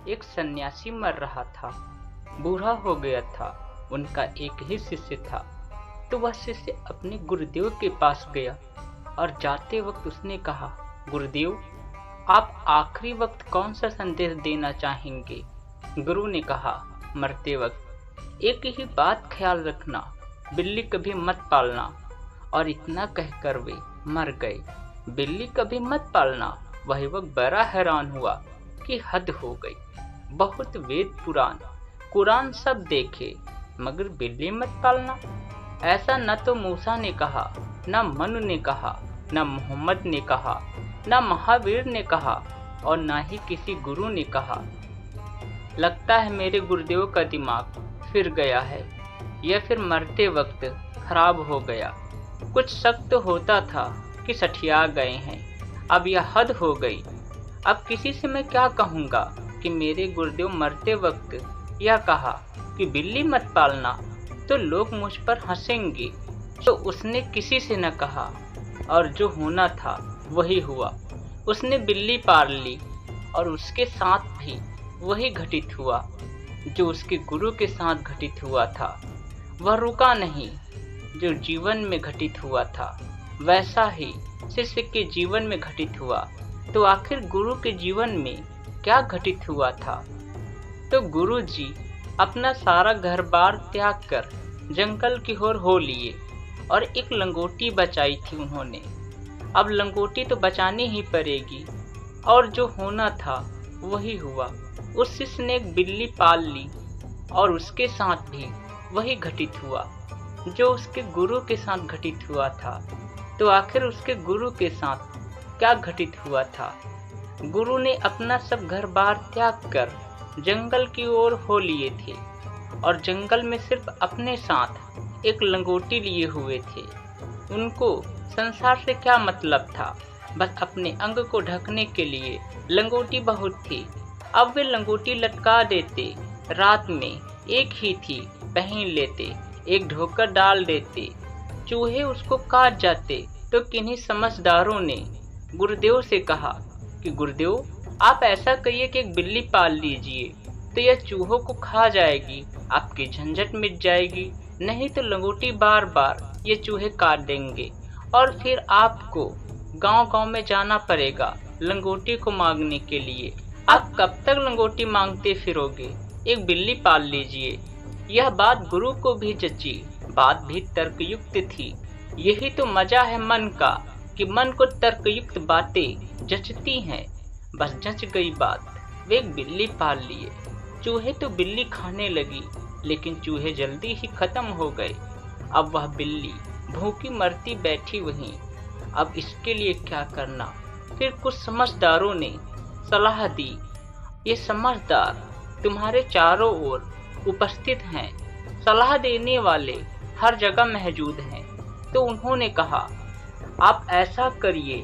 एक सन्यासी मर रहा था, बूढ़ा हो गया था। उनका एक ही शिष्य था। तो वह शिष्य अपने गुरुदेव के पास गया और जाते वक्त उसने कहा, गुरुदेव, आप आखिरी वक्त कौन सा संदेश देना चाहेंगे? गुरु ने कहा, मरते वक्त एक ही बात ख्याल रखना, बिल्ली कभी मत पालना। और इतना कहकर वे मर गए। बिल्ली कभी मत पालना। वही वक्त बड़ा हैरान हुआ कि हद हो गई। बहुत वेद पुराण कुरान सब देखे, मगर बिल्ली मत पालना। ऐसा न तो मूसा ने कहा, न मनु ने कहा, न मोहम्मद ने कहा, न महावीर ने कहा और न ही किसी गुरु ने कहा। लगता है मेरे गुरुदेव का दिमाग फिर गया है, या फिर मरते वक्त खराब हो गया। कुछ शक तो होता था कि सठिया गए हैं। अब यह हद हो गई। अब किसी से मैं क्या कहूँगा कि मेरे गुरुदेव मरते वक्त यह कहा कि बिल्ली मत पालना, तो लोग मुझ पर हंसेंगे। तो उसने किसी से न कहा और जो होना था वही हुआ। उसने बिल्ली पाल ली और उसके साथ भी वही घटित हुआ जो उसके गुरु के साथ घटित हुआ था। वह रुका नहीं। जो जीवन में घटित हुआ था वैसा ही शिष्य के जीवन में घटित हुआ। तो आखिर गुरु के जीवन में क्या घटित हुआ था? तो गुरु जी अपना सारा घर बार त्याग कर जंगल की ओर हो लिए और एक लंगोटी बचाई थी उन्होंने। अब लंगोटी तो बचानी ही पड़ेगी और जो होना था वही हुआ। उस शिष्य ने एक बिल्ली पाल ली और उसके साथ भी वही घटित हुआ जो उसके गुरु के साथ घटित हुआ था। तो आखिर उसके गुरु के साथ क्या घटित हुआ था? गुरु ने अपना सब घर बार त्याग कर जंगल की ओर हो लिए थे और जंगल में सिर्फ अपने साथ एक लंगोटी लिए हुए थे। उनको संसार से क्या मतलब था? बस अपने अंग को ढकने के लिए लंगोटी बहुत थी। अब वे लंगोटी लटका देते, रात में एक ही थी, पहन लेते, एक ढोकर डाल देते, चूहे उसको काट जाते। तो किन्हीं समझदारों ने गुरुदेव से कहा कि गुरुदेव, आप ऐसा करिए कि एक बिल्ली पाल लीजिए, तो यह चूहों को खा जाएगी, आपकी झंझट मिट जाएगी। नहीं तो लंगोटी बार बार ये चूहे काट देंगे और फिर आपको गांव-गांव में जाना पड़ेगा लंगोटी को मांगने के लिए। आप कब तक लंगोटी मांगते फिरोगे? एक बिल्ली पाल लीजिए। यह बात गुरु को भी जची, बात भी तर्कयुक्त थी। यही तो मजा है मन का कि मन को तर्कयुक्त बातें जचती हैं। बस जच गई बात। वे एक बिल्ली पाल लिए। चूहे तो बिल्ली खाने लगी, लेकिन चूहे जल्दी ही खत्म हो गए। अब वह बिल्ली भूखी मरती बैठी वहीं। अब इसके लिए क्या करना? फिर कुछ समझदारों ने सलाह दी। ये समझदार तुम्हारे चारों ओर उपस्थित हैं, सलाह देने वाले हर जगह मौजूद हैं। तो उन्होंने कहा, आप ऐसा करिए,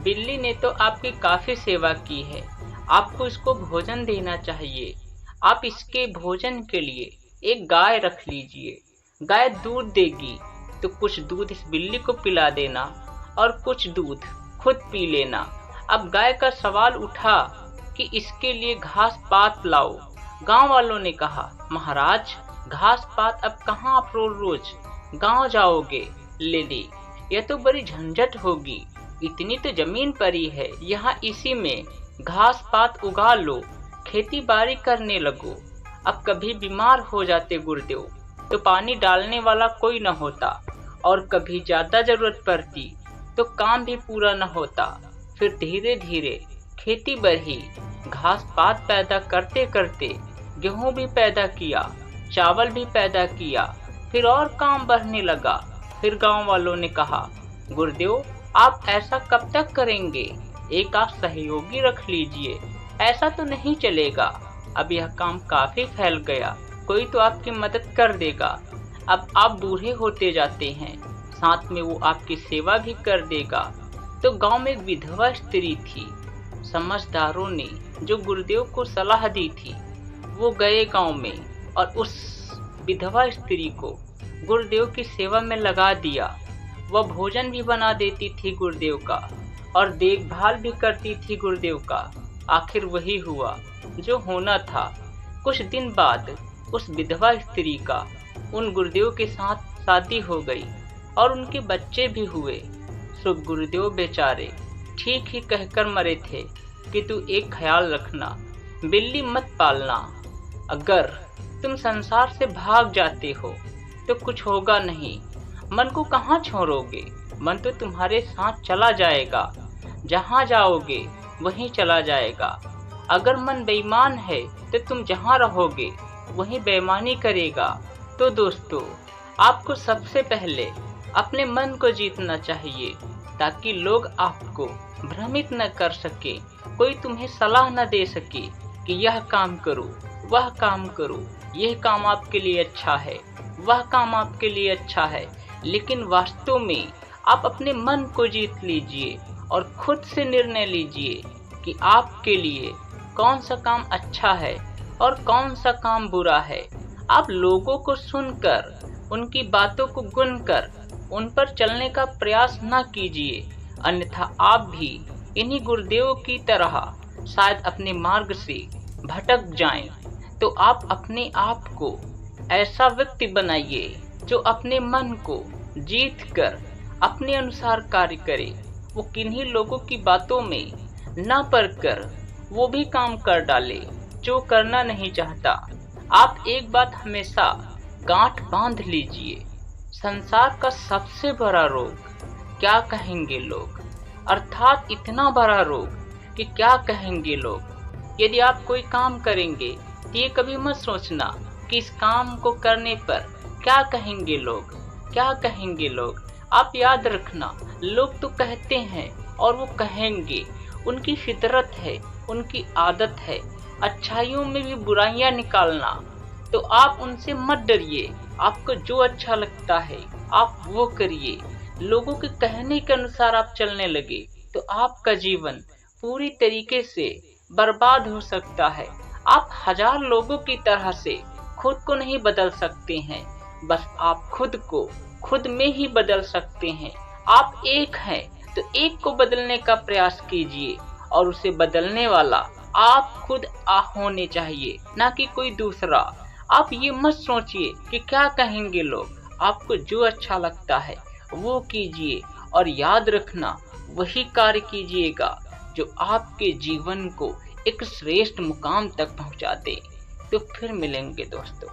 बिल्ली ने तो आपकी काफी सेवा की है, आपको इसको भोजन देना चाहिए। आप इसके भोजन के लिए एक गाय रख लीजिए। गाय दूध देगी तो कुछ दूध इस बिल्ली को पिला देना और कुछ दूध खुद पी लेना। अब गाय का सवाल उठा कि इसके लिए घास पात लाओ। गांव वालों ने कहा, महाराज, घास पात अब कहाँ आप रोज रोज गांव जाओगे लेने? यह तो बड़ी झंझट होगी। इतनी तो जमीन पड़ी है, यहाँ इसी में घास पात उगा लो, खेती बाड़ी करने लगो। अब कभी बीमार हो जाते गुरुदेव तो पानी डालने वाला कोई न होता और कभी ज्यादा जरूरत पड़ती तो काम भी पूरा न होता। फिर धीरे धीरे खेती बढ़ी। घास पात पैदा करते करते गेहूं भी पैदा किया, चावल भी पैदा किया। फिर और काम बढ़ने लगा। फिर गांव वालों ने कहा, गुरुदेव, आप ऐसा कब तक करेंगे? एक आप सहयोगी रख लीजिए। ऐसा तो नहीं चलेगा। अब यह काम काफी फैल गया, कोई तो आपकी मदद कर देगा। अब आप बूढ़े होते जाते हैं, साथ में वो आपकी सेवा भी कर देगा। तो गांव में एक विधवा स्त्री थी। समझदारों ने जो गुरुदेव को सलाह दी थी वो गए गांव में और उस विधवा स्त्री को गुरुदेव की सेवा में लगा दिया। वह भोजन भी बना देती थी गुरुदेव का और देखभाल भी करती थी गुरुदेव का। आखिर वही हुआ जो होना था। कुछ दिन बाद उस विधवा स्त्री का उन गुरुदेव के साथ शादी हो गई और उनके बच्चे भी हुए। सो गुरुदेव बेचारे ठीक ही कहकर मरे थे कि तू एक ख्याल रखना, बिल्ली मत पालना। अगर तुम संसार से भाग जाते हो तो कुछ होगा नहीं। मन को कहाँ छोड़ोगे? मन तो तुम्हारे साथ चला जाएगा, जहाँ जाओगे वहीं चला जाएगा। अगर मन बेईमान है तो तुम जहाँ रहोगे वहीं बेईमानी करेगा। तो दोस्तों, आपको सबसे पहले अपने मन को जीतना चाहिए ताकि लोग आपको भ्रमित न कर सके, कोई तुम्हें सलाह न दे सके कि यह काम करो, वह काम करो, यह काम आपके लिए अच्छा है, वह काम आपके लिए अच्छा है। लेकिन वास्तव में आप अपने मन को जीत लीजिए और खुद से निर्णय लीजिए कि आपके लिए कौन सा काम अच्छा है और कौन सा काम बुरा है। आप लोगों को सुनकर, उनकी बातों को गुनकर उन पर चलने का प्रयास न कीजिए, अन्यथा आप भी इन्हीं गुरुदेव की तरह शायद अपने मार्ग से भटक जाएं। तो आप अपने आप को ऐसा व्यक्ति बनाइए जो अपने मन को जीत कर अपने अनुसार कार्य करे। वो किन्हीं लोगों की बातों में न पड़कर वो भी काम कर डाले जो करना नहीं चाहता। आप एक बात हमेशा गांठ बांध लीजिए, संसार का सबसे बड़ा रोग क्या कहेंगे लोग, अर्थात इतना बड़ा रोग कि क्या कहेंगे लोग। यदि आप कोई काम करेंगे तो ये कभी मत सोचना कि इस काम को करने पर क्या कहेंगे लोग, क्या कहेंगे लोग। आप याद रखना, लोग तो कहते हैं और वो कहेंगे, उनकी फितरत है, उनकी आदत है अच्छाइयों में भी बुराइयां निकालना। तो आप उनसे मत डरिए, आपको जो अच्छा लगता है आप वो करिए। लोगों के कहने के अनुसार आप चलने लगे तो आपका जीवन पूरी तरीके से बर्बाद हो सकता है। आप हजार लोगों की तरह से खुद को नहीं बदल सकते हैं, बस आप खुद को खुद में ही बदल सकते हैं। आप एक हैं तो एक को बदलने का प्रयास कीजिए और उसे बदलने वाला आप खुद होने चाहिए, ना कि कोई दूसरा। आप ये मत सोचिए कि क्या कहेंगे लोग, आपको जो अच्छा लगता है वो कीजिए और याद रखना वही कार्य कीजिएगा जो आपके जीवन को एक श्रेष्ठ मुकाम तक पहुंचा दे। तो फिर मिलेंगे दोस्तों।